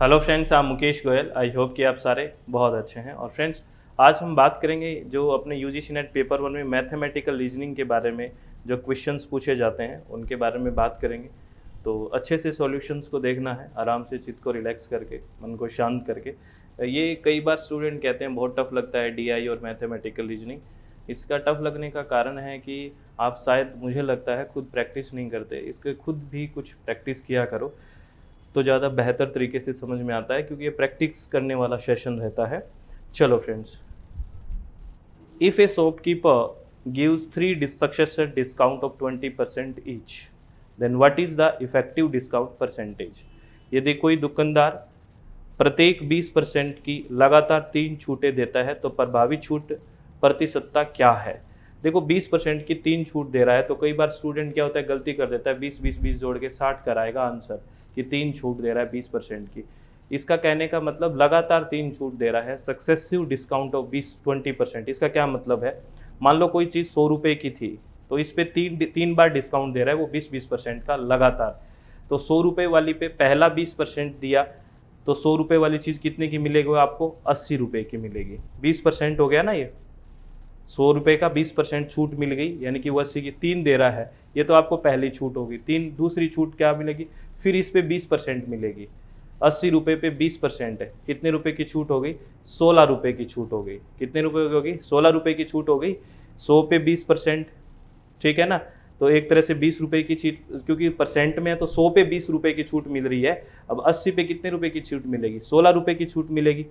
Hello friends, आप Mukesh Goyal. I hope कि आप सारे बहुत अच्छे हैं। और फ्रेंड्स, आज हम बात करेंगे जो अपने यूजीसी नेट पेपर 1 में मैथमेटिकल रीजनिंग के बारे में जो क्वेश्चंस पूछे जाते हैं उनके बारे में बात करेंगे। तो अच्छे से सॉल्यूशंस को देखना है, आराम से चित्त को रिलैक्स करके, मन को शांत करके। ये कई बार स्टूडेंट कहते हैं बहुत टफ लगता है डीआई और मैथमेटिकल रीजनिंग। इसका टफ लगने का कारण है कि आप शायद, मुझे लगता है, खुद प्रैक्टिस नहीं करते। इसके खुद भी कुछ प्रैक्टिस किया करो तो ज़्यादा बेहतर तरीके से समझ में आता है, क्योंकि ये प्रैक्टिस करने वाला सेशन रहता है। चलो friends, if a shopkeeper gives 3 successor discount of 20% each, then what is the effective discount percentage. यदि कोई दुकानदार प्रत्येक 20% की लगातार 3 छूटें देता है तो प्रभावी छूट प्रतिशतता क्या है। देखो, 20% की 3 छूट दे रहा है तो कई बार स्टूडेंट क्या होता है, गलती कर देता है, 20-20-20 जोड़ के 60 कराएगा आंसर कि 3 छूट दे रहा है 20% की। इसका कहने का मतलब लगातार 3 छूट दे रहा है, सक्सेसिव डिस्काउंट ऑफ 20% इसका क्या मतलब है। मान लो कोई चीज़ 100 रुपये की थी तो इस पर तीन बार डिस्काउंट दे रहा है वो 20% का लगातार। तो 100 रुपये वाली पे पहला 20% दिया तो 100 रुपये वाली चीज़ कितने की मिलेगी, वो आपको 80 रुपये की मिलेगी। 20% हो गया ना, ये 100 रुपये का 20% छूट मिल गई, यानी कि वो 80 की 3 दे रहा है। ये तो आपको पहली छूट होगी। दूसरी छूट क्या मिलेगी, फिर इस पे 20% मिलेगी। 80 रुपये पे 20% है, कितने रुपए की छूट हो गई, 16 रुपये की छूट हो गई। कितने रुपए की होगी, 16 रुपये की छूट हो गई। 100 पे 20%, ठीक है ना। तो एक तरह से 20 रुपये की छूट, क्योंकि परसेंट में है तो 100 पे 20 रुपये की छूट मिल रही है। अब 80 पे कितने रुपए की छूट मिलेगी, 16 रुपये की छूट मिलेगी।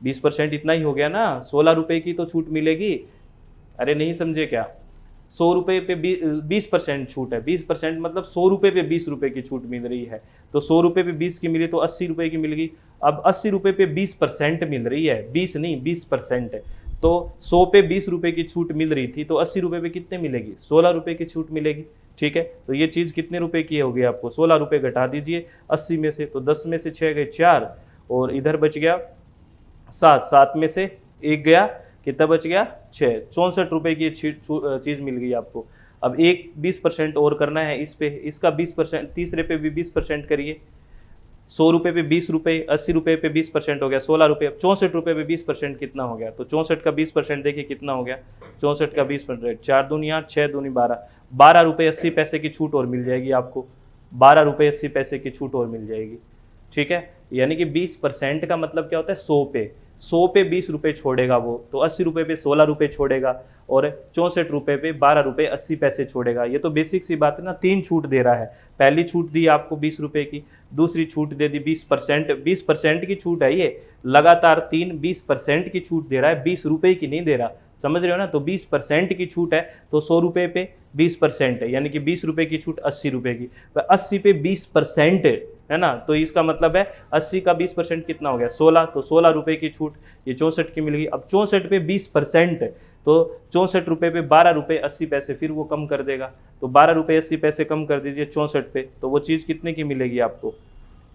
20% इतना ही हो गया ना, 16 रुपये की तो छूट मिलेगी। अरे नहीं समझे क्या, 100 रुपये पे 20% छूट है। 20% मतलब 100 रुपये पे 20 रुपये की छूट मिल रही है। तो 100 रुपये पे 20 की मिली तो 80 रुपये की मिल गई। अब 80 रुपये पे 20% मिल रही है, 20 नहीं 20% है। तो 100 पे 20 रुपये की छूट मिल रही थी तो 80 रुपये पे कितने मिलेगी, 16 रुपये की छूट मिलेगी। ठीक है, तो ये चीज़ कितने रुपए की होगी आपको, 16 रुपये घटा दीजिए 80 में से, तो 10 में से 6 गए 4 और इधर बच गया 7, 7 में से 1 गया, कितना बच गया 6। 64 रुपये की चीज़ मिल गई आपको। अब एक 20% और करना है इस पे, इसका 20%, तीसरे पे भी 20% करिए। 100 रुपये पे 20 रुपये, 80 रुपये पे 20% हो गया 16 रुपये। अब 64 रुपये पे 20% कितना हो गया, तो 64 का 20% देखिए कितना हो गया, 64 का 20%, 4 दूनी 8, 6 दूनी 12, 12 रुपये 80 पैसे की छूट और मिल जाएगी आपको। 12 रुपये 80 पैसे की छूट और मिल जाएगी। ठीक है, यानी कि 20% का मतलब क्या होता है, 100 पे 20 रुपये छोड़ेगा वो, तो 80 रुपये पे 16 रुपये छोड़ेगा और 64 रुपये पे 12 रुपये 80 पैसे छोड़ेगा। ये तो बेसिक सी बात है ना। 3 छूट दे रहा है, पहली छूट दी आपको 20 रुपये की, दूसरी छूट दे दी 20%। 20% की छूट है ये, लगातार 20% की छूट दे रहा है, 20 रुपये की नहीं दे रहा। समझ रहे हो ना। तो 20% की छूट है तो 100 रुपये पे 20% है, यानी कि 20 रुपये की छूट 80 रुपये की। 80 पे 20% है ना, तो इसका मतलब है 80 का 20% कितना हो गया, 16। तो 16 रुपये की छूट ये 64 की मिल गई। अब 64 पे 20% तो 64 रुपये पे 12 रुपये 80 पैसे फिर वो कम कर देगा। तो 12 रुपये 80 पैसे कम कर दीजिए 64 पे, तो वो चीज़ कितने की मिलेगी आपको।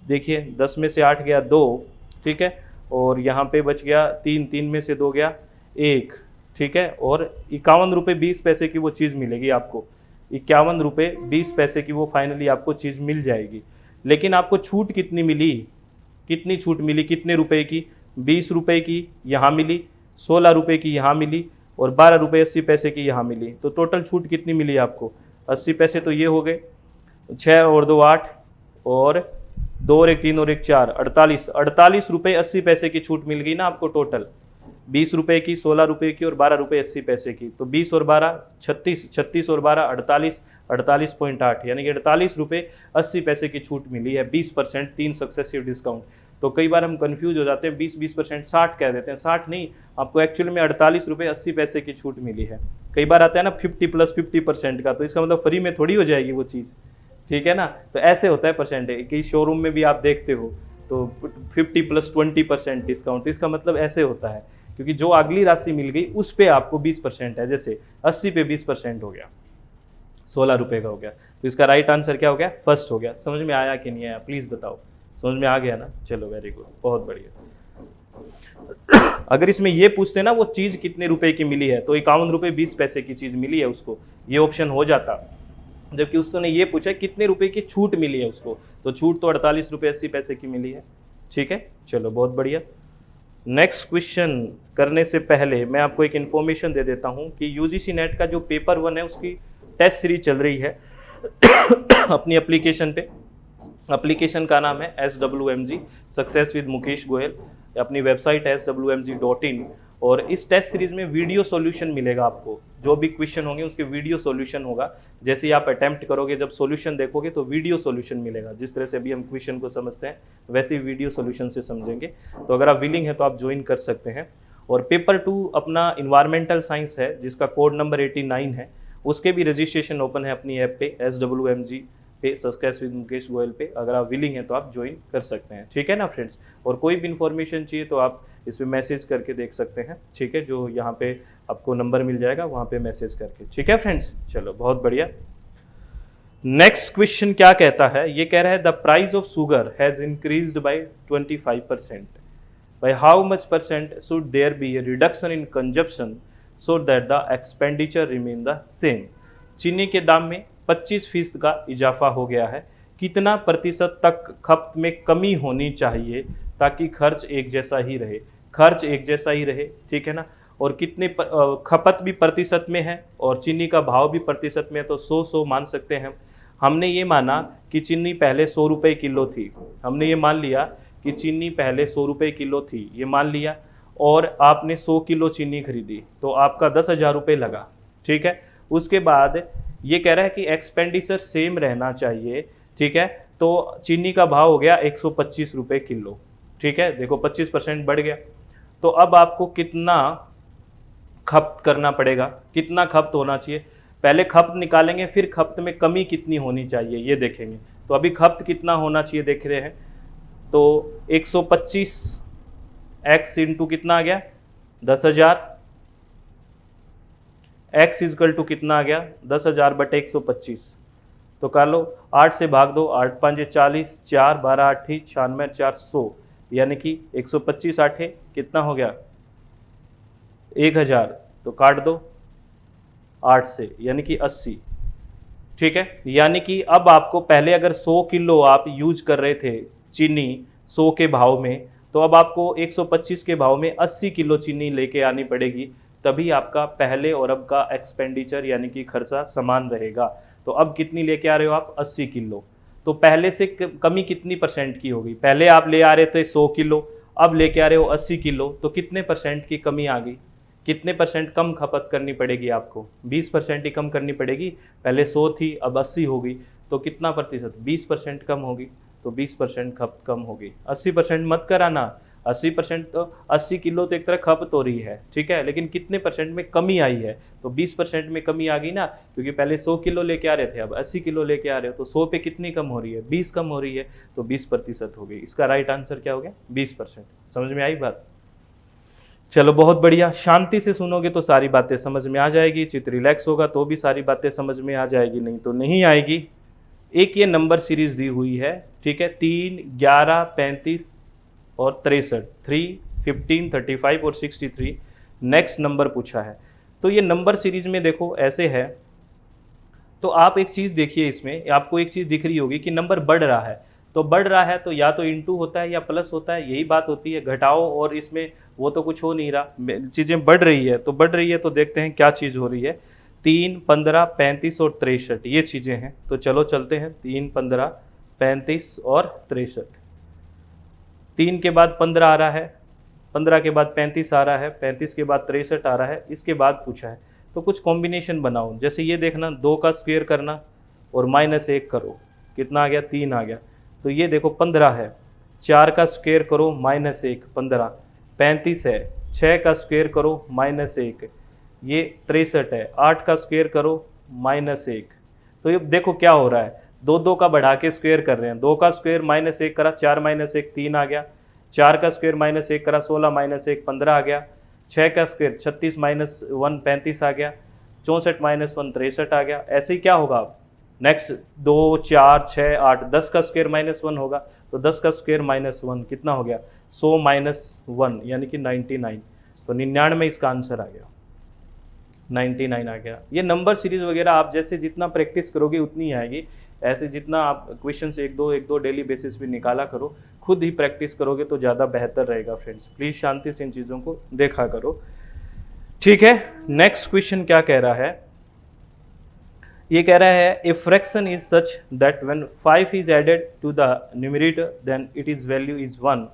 देखिए 10 में से 8 गया 2, ठीक है, और यहाँ पे बच गया 3, 3 में से 2 गया 1, ठीक है, और 51 रुपये 20 पैसे की वो चीज़ मिलेगी आपको। 51 रुपये 20 पैसे की वो फाइनली आपको चीज़ मिल जाएगी। लेकिन आपको छूट कितनी मिली, कितनी छूट मिली, कितने रुपए की, 20 रुपये की यहाँ मिली, 16 रुपये की यहाँ मिली और 12 रुपये 80 पैसे की यहाँ मिली। तो टोटल छूट कितनी मिली आपको, 80 पैसे तो ये हो गए, 6 और 2 8 और 2 और 1 3 और 1 4, 48 रुपये 80 पैसे की छूट मिल गई ना आपको टोटल। 20 रुपये की, 16 रुपये की और 12 रुपये 80 पैसे की। तो 20 और 12 36, 36 और 12 48, 48.8, यानी कि 48 रुपये 80 पैसे की छूट मिली है। 20%, 3 सक्सेसिव डिस्काउंट। तो कई बार हम कंफ्यूज हो जाते हैं, 20% 60 कह देते हैं, 60 नहीं, आपको एक्चुअली में 48 रुपये 80 पैसे की छूट मिली है। कई बार आता है ना 50 + 50% का, तो इसका मतलब फ्री में थोड़ी हो जाएगी वो चीज़। ठीक है ना, तो ऐसे होता है परसेंटेज। कई शोरूम में भी आप देखते हो तो 50 + 20% डिस्काउंट, इसका मतलब ऐसे होता है, क्योंकि जो अगली राशि मिल गई उस पर आपको 20% है। जैसे 80 पे 20% हो गया, 16 रुपये का हो गया, तो इसका राइट आंसर क्या हो गया, फर्स्ट हो गया। समझ में आया कि नहीं आया, प्लीज़ बताओ। समझ में आ गया ना, चलो वेरी गुड, बहुत बढ़िया। अगर इसमें ये पूछते ना वो चीज़ कितने रुपए की मिली है, तो 51 रुपये 20 पैसे की चीज़ मिली है उसको, ये ऑप्शन हो जाता। जबकि उसको ने ये पूछा कितने रुपए की छूट मिली है उसको, तो छूट तो 48 रुपये 80 पैसे की मिली है। ठीक है, चलो बहुत बढ़िया। नेक्स्ट क्वेश्चन करने से पहले मैं आपको एक इन्फॉर्मेशन दे देता हूं कि यूजीसी नेट का जो पेपर 1 है उसकी टेस्ट सीरीज चल रही है अपनी एप्लीकेशन पे। एप्लीकेशन का नाम है SWMG success with Mukesh Goyal. अपनी वेबसाइट है swmg.in। और इस टेस्ट सीरीज में वीडियो सॉल्यूशन मिलेगा आपको। जो भी क्वेश्चन होंगे उसके वीडियो सॉल्यूशन होगा। जैसे ही आप अटेम्प्ट करोगे, जब सॉल्यूशन देखोगे तो वीडियो सॉल्यूशन मिलेगा। जिस तरह से अभी हम क्वेश्चन को समझते हैं वैसे ही वीडियो सॉल्यूशन से समझेंगे। तो अगर आप विलिंग है तो आप ज्वाइन कर सकते हैं। और पेपर 2 अपना इन्वायरमेंटल साइंस है जिसका कोड नंबर 89 है। उसके भी रजिस्ट्रेशन ओपन है अपनी ऐप पे SWMG पे, सक्सेस विद मुकेश गोयल पे। अगर आप विलिंग हैं तो आप ज्वाइन कर सकते हैं, ठीक है ना फ्रेंड्स। और कोई भी इन्फॉर्मेशन चाहिए तो आप इस पर मैसेज करके देख सकते हैं, ठीक है। जो यहाँ पे आपको नंबर मिल जाएगा वहाँ पे मैसेज करके, ठीक है फ्रेंड्स। चलो बहुत बढ़िया। नेक्स्ट क्वेश्चन क्या कहता है, ये कह रहा है the price of sugar has increased by 25%। By how much percent should there be a reduction in consumption so that the expenditure remain the same. चीनी के दाम में 25% का इजाफा हो गया है। कितना प्रतिशत तक खपत में कमी होनी चाहिए ताकि खर्च एक जैसा ही रहे। खर्च एक जैसा ही रहे, ठीक है ना। और कितने खपत भी प्रतिशत में है और चीनी का भाव भी प्रतिशत में है, तो 100 मान सकते हैं। हमने ये माना कि चीनी पहले 100 रुपये किलो थी। हमने ये मान लिया कि चीनी पहले 100 रुपये किलो थी, ये मान लिया। और आपने 100 किलो चीनी खरीदी तो आपका 10,000 रुपये लगा, ठीक है। उसके बाद ये कह रहा है कि एक्सपेंडिचर सेम रहना चाहिए, ठीक है। तो चीनी का भाव हो गया 125 रुपये किलो, ठीक है। देखो 25% बढ़ गया। तो अब आपको कितना खपत करना पड़ेगा, कितना खपत होना चाहिए। पहले खपत निकालेंगे, फिर खपत में कमी कितनी होनी चाहिए ये देखेंगे। तो अभी खपत कितना होना चाहिए देख रहे हैं। तो 125 x इंटू कितना आ गया 10,000। x इजकल टू कितना आ गया 10,000 बटे 125। तो कर लो 8 से भाग दो, 8 5 40, 4 12 8 96 400, यानी कि 125 8 कितना हो गया 1000। तो काट दो 8 से, यानी कि 80, ठीक है। यानी कि अब आपको पहले अगर 100 किलो आप यूज कर रहे थे चीनी 100 के भाव में, तो अब आपको 125 के भाव में 80 किलो चीनी लेके आनी पड़ेगी। तभी आपका पहले और अब का एक्सपेंडिचर यानी कि खर्चा समान रहेगा। तो अब कितनी लेके आ रहे हो आप 80 किलो। तो पहले से कमी कितनी परसेंट की होगी। पहले आप ले आ रहे थे 100 किलो, अब लेके आ रहे हो 80 किलो, तो कितने परसेंट की कमी आ गई। कितने परसेंट कम खपत करनी पड़ेगी आपको, 20% ही कम करनी पड़ेगी। पहले 100 थी अब 80 होगी, तो कितना प्रतिशत 20% कम होगी। तो 20% खपत कम होगी। 80% मत कराना, 80% तो 80 किलो तो एक तरह खपत हो रही है, ठीक है। लेकिन कितने परसेंट में कमी आई है, तो 20% में कमी आ गई ना। क्योंकि पहले 100 किलो लेके आ रहे थे, अब 80 किलो लेके आ रहे हो, तो 100 पे कितनी कम हो रही है 20 कम हो रही है। तो 20% हो गई। इसका राइट आंसर क्या हो गया 20%। समझ में आई बात। चलो बहुत बढ़िया। शांति से सुनोगे तो सारी बातें समझ में आ जाएगी, चित्त रिलैक्स होगा तो भी सारी बातें समझ में आ जाएगी, नहीं तो नहीं आएगी। एक ये नंबर सीरीज दी हुई है, ठीक है। 3, 11, 35 और 63, 3, 15, 35 और 63 नेक्स्ट नंबर पूछा है। तो ये नंबर सीरीज में देखो ऐसे है। तो आप एक चीज़ देखिए, इसमें आपको एक चीज़ दिख रही होगी कि नंबर बढ़ रहा है। तो बढ़ रहा है तो या तो इंटू होता है या प्लस होता है, यही बात होती है। घटाओ और इसमें वो तो कुछ हो नहीं रहा, चीज़ें बढ़ रही है तो बढ़ रही है। तो देखते हैं क्या चीज़ हो रही है। 3, 15, 35 और 63 ये चीज़ें हैं। तो चलो चलते हैं। 3, 15, 35 और 63। 3 के बाद 15 आ रहा है, 15 के बाद 35 आ रहा है, 35 के बाद 63 आ रहा है। इसके बाद पूछा है तो कुछ कॉम्बिनेशन बनाओ। जैसे ये देखना, 2 का स्क्वायर करना और -1 करो, कितना आ गया 3 आ गया। तो ये देखो 15 है, 4 का स्क्वायर करो -1 15, 35 है, 6 का स्क्वायर करो -1, ये 63 है, 8 का स्क्वायर करो -1। तो ये देखो क्या हो रहा है, 2 का बढ़ा के स्क्वायर कर रहे हैं। 2 का स्क्वायर -1 करा, 4 -1 3 आ गया। 4 का स्क्वायर -1 करा, 16 -1 15 आ गया। 6 का स्क्वायर 36 -1 35 आ गया। 64 -1 63 आ गया। ऐसे ही क्या होगा अब नेक्स्ट 2 4 6 8 10 का स्क्वायर -1 होगा। तो 10 का स्क्वायर -1 कितना हो गया 100 -1 यानी कि 99। तो 99 इसका आंसर आ गया, 99 आ गया। ये नंबर सीरीज वगैरह आप जैसे जितना प्रैक्टिस करोगे उतनी आएगी। ऐसे जितना आप क्वेश्चंस एक दो डेली बेसिस पे निकाला करो, खुद ही प्रैक्टिस करोगे तो ज़्यादा बेहतर रहेगा फ्रेंड्स। प्लीज़ शांति से इन चीज़ों को देखा करो, ठीक है। नेक्स्ट क्वेश्चन क्या कह रहा है, ये कह रहा है a fraction is such that when 5 is added to the numerator then it is value is 1,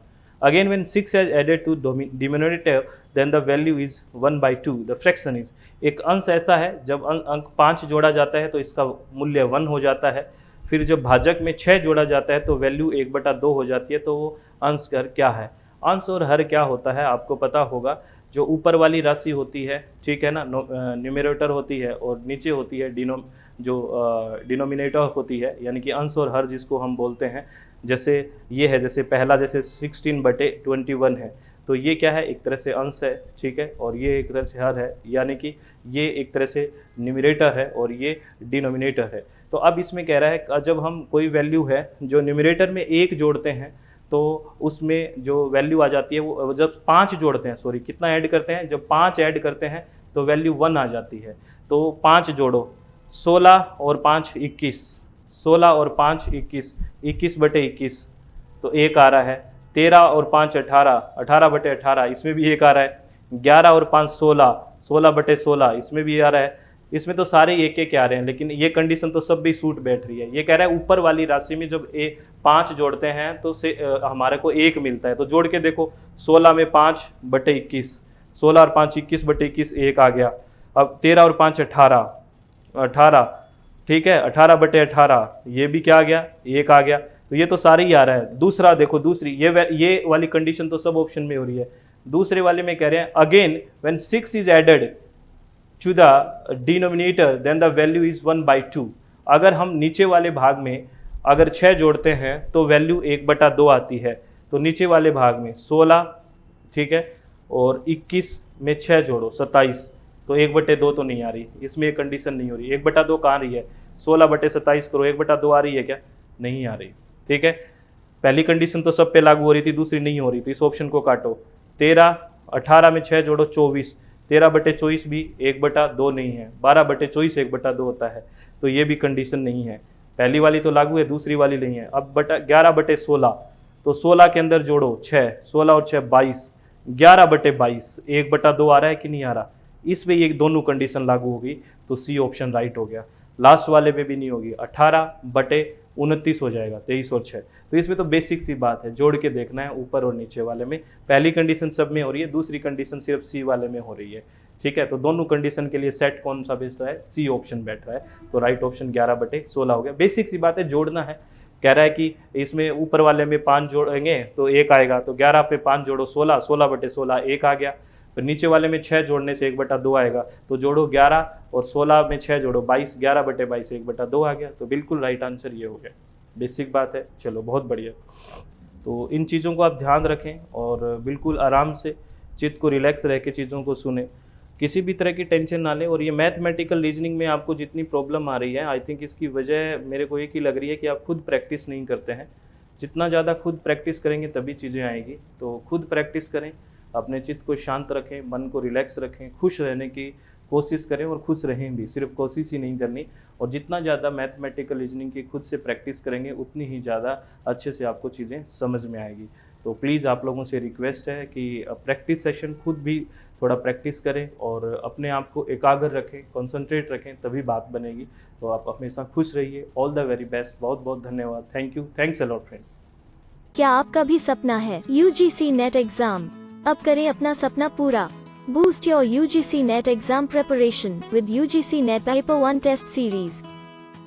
again when 6 is added to denominator then the value is 1/2। The fraction is, एक अंश ऐसा है जब अंक 5 जोड़ा जाता है तो इसका मूल्य 1 हो जाता है, फिर जब भाजक में 6 जोड़ा जाता है तो वैल्यू 1/2 हो जाती है। तो वो अंश हर क्या है, अंश और हर क्या होता है आपको पता होगा। जो ऊपर वाली राशि होती है, ठीक है ना, न्यूमरेटर होती है, और नीचे होती है डिनोमिनेटर होती है, यानी कि अंश और हर जिसको हम बोलते हैं। जैसे ये है, जैसे पहला जैसे 16/21 है, तो ये क्या है, एक तरह से अंश है, ठीक है, और ये एक तरह से हर है, यानी कि ये एक तरह से न्यूमरेटर है और ये डिनोमिनेटर है। तो अब इसमें कह रहा है जब हम कोई वैल्यू है जो न्यूमरेटर में 1 जोड़ते हैं तो उसमें जो वैल्यू आ जाती है वो जब 5 जोड़ते हैं, सॉरी कितना ऐड करते हैं, जब 5 ऐड करते हैं तो वैल्यू 1 आ जाती है। तो 5 जोड़ो, 16 और 5 21, 16 और 5 21, 21/21 तो 1 आ रहा है। 13 और 5 18, 18/18 इसमें भी 1 आ रहा है। 11 और 5 16, 16/16 इसमें भी आ रहा है। इसमें तो सारे एक एक आ रहे हैं, लेकिन ये कंडीशन तो सब भी सूट बैठ रही है। ये कह रहा है ऊपर वाली राशि में जब 5 जोड़ते हैं तो हमारे को 1 मिलता है। तो जोड़ के देखो, 16 में 5/21, 16 और 5 21/21 1 आ गया। अब 13 और 5 18, 18 ठीक है, 18/18 ये भी क्या आ गया, 1 आ गया। तो ये तो सारे ही आ रहा है। दूसरा देखो, दूसरी ये वाली कंडीशन तो सब ऑप्शन में हो रही है। दूसरे वाले में कह रहे हैं again when 6 is added to the denominator then the value is 1/2। अगर हम नीचे वाले भाग में अगर 6 जोड़ते हैं तो वैल्यू 1/2 आती है। तो नीचे वाले भाग में 16, ठीक है, और 21 में 6 जोड़ो 27, तो 1/2 तो नहीं आ रही, इसमें एक कंडीशन नहीं हो रही। 1/2 कहाँ रही है, 16/27 करो, 1/2 आ रही है क्या, नहीं आ रही, ठीक है। पहली कंडीशन तो सब पे लागू हो रही थी, दूसरी नहीं हो रही, तो इस ऑप्शन को काटो। 13, 18 में 6 जोड़ो 24, 13/24 भी 1/2 नहीं है, 12/24 1/2 होता है, तो ये भी कंडीशन नहीं है। पहली वाली तो लागू है, दूसरी वाली नहीं है। अब 11/16, तो 16 के अंदर जोड़ो 6, 16 और 6 22, 11/22 1/2 आ रहा है कि नहीं आ रहा, इसमें ये दोनों कंडीशन लागू होगी, तो सी ऑप्शन राइट हो गया। लास्ट वाले में भी नहीं होगी, 18/29 हो जाएगा, 23 और 6। तो इसमें तो बेसिक सी बात है, जोड़ के देखना है ऊपर और नीचे वाले में। पहली कंडीशन सब में हो रही है, दूसरी कंडीशन सिर्फ सी वाले में हो रही है, ठीक है। तो दोनों कंडीशन के लिए सेट कौन सा बेस्ट है, सी ऑप्शन बैठ रहा है। तो राइट ऑप्शन 11/16 हो गया। बेसिक सी बात है, जोड़ना है। कह रहा है कि इसमें ऊपर वाले में 5 जोड़ेंगे तो 1 आएगा, तो 11 पे 5 जोड़ो 16, 16/16 1 आ गया। फिर नीचे वाले में 6 जोड़ने से 1/2 आएगा, तो जोड़ो 11 और 16 में 6 जोड़ो 22, 11/22 1/2 आ गया। तो बिल्कुल राइट आंसर ये हो गया। बेसिक बात है, चलो बहुत बढ़िया। तो इन चीज़ों को आप ध्यान रखें और बिल्कुल आराम से चित्त को रिलैक्स रह के चीज़ों को सुने, किसी भी तरह की टेंशन ना लें। और ये मैथमेटिकल रीजनिंग में आपको जितनी प्रॉब्लम आ रही है, आई थिंक इसकी वजह मेरे को एक ही लग रही है कि आप खुद प्रैक्टिस नहीं करते हैं। जितना ज़्यादा खुद प्रैक्टिस करेंगे तभी चीज़ें आएगी। तो खुद प्रैक्टिस करें, अपने चित्त को शांत रखें, मन को रिलैक्स रखें, खुश रहने की कोशिश करें और खुश रहें भी, सिर्फ कोशिश ही नहीं करनी। और जितना ज़्यादा मैथमेटिकल रीजनिंग की खुद से प्रैक्टिस करेंगे उतनी ही ज़्यादा अच्छे से आपको चीज़ें समझ में आएगी। तो प्लीज़ आप लोगों से रिक्वेस्ट है कि प्रैक्टिस सेशन खुद भी थोड़ा प्रैक्टिस करें और अपने आप को एकाग्र रखें, कंसंट्रेट रखें, तभी बात बनेगी। तो आप हमेशा खुश रहिए। All the very best. बहुत बहुत धन्यवाद। Thank you. Thanks a lot friends. क्या आपका भी सपना है UGC नेट एग्जाम? अब करें अपना सपना पूरा। Boost your UGC NET exam preparation with UGC NET Paper 1 test series.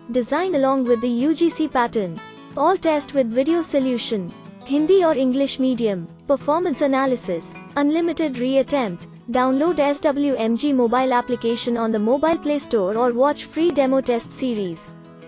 Designed along with the UGC pattern. All test with video solution. Hindi or English medium. Performance analysis. Unlimited reattempt. Download SWMG mobile application on the Mobile Play Store or watch free demo test series.